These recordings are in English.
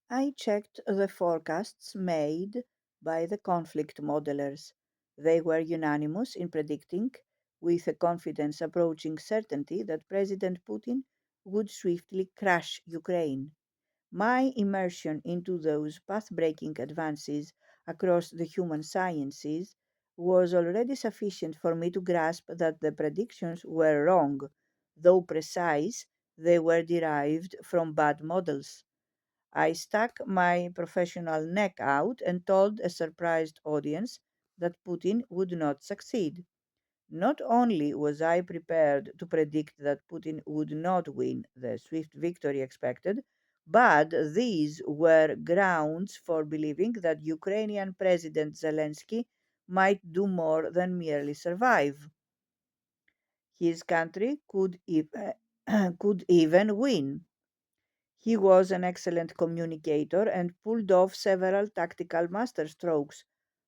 I checked the forecasts made by the conflict modelers. They were unanimous in predicting, with a confidence approaching certainty, that President Putin would swiftly crush Ukraine. My immersion into those path breaking advances across the human sciences was already sufficient for me to grasp that the predictions were wrong. Though precise, they were derived from bad models. I stuck my professional neck out and told a surprised audience that Putin would not succeed. Not only was I prepared to predict that Putin would not win the swift victory expected, but these were grounds for believing that Ukrainian President Zelensky might do more than merely survive. His country could even win. He was an excellent communicator and pulled off several tactical masterstrokes.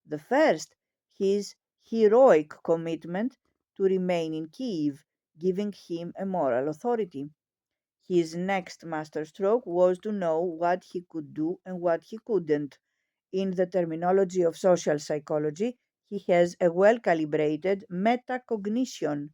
The first, his heroic commitment to remain in Kiev, giving him a moral authority. His next masterstroke was to know what he could do and what he couldn't. In the terminology of social psychology, he has a well calibrated meta-cognition.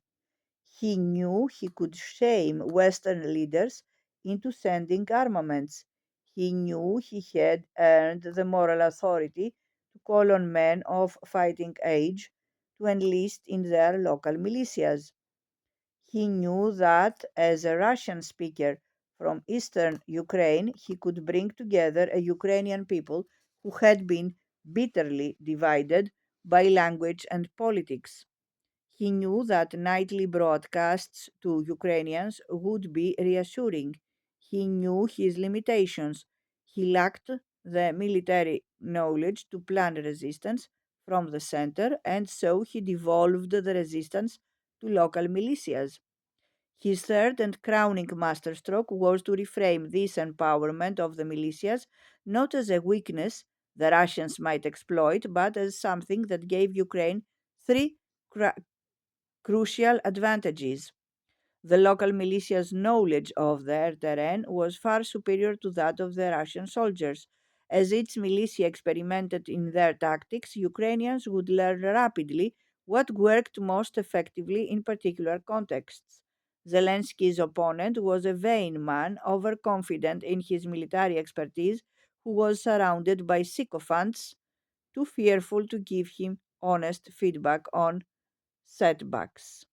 He knew he could shame Western leaders into sending armaments. He knew he had earned the moral authority to call on men of fighting age to enlist in their local militias. He knew that as a Russian speaker from eastern Ukraine, he could bring together a Ukrainian people who had been bitterly divided by language and politics. He knew that nightly broadcasts to Ukrainians would be reassuring. He knew his limitations. He lacked the military knowledge to plan resistance from the center, and so he devolved the resistance to local militias. His third and crowning masterstroke was to reframe this empowerment of the militias not as a weakness the Russians might exploit, but as something that gave Ukraine three crucial advantages. The local militia's knowledge of their terrain was far superior to that of the Russian soldiers. As its militia experimented in their tactics, Ukrainians would learn rapidly what worked most effectively in particular contexts. Zelensky's opponent was a vain man, overconfident in his military expertise, who was surrounded by sycophants too fearful to give him honest feedback on setbacks.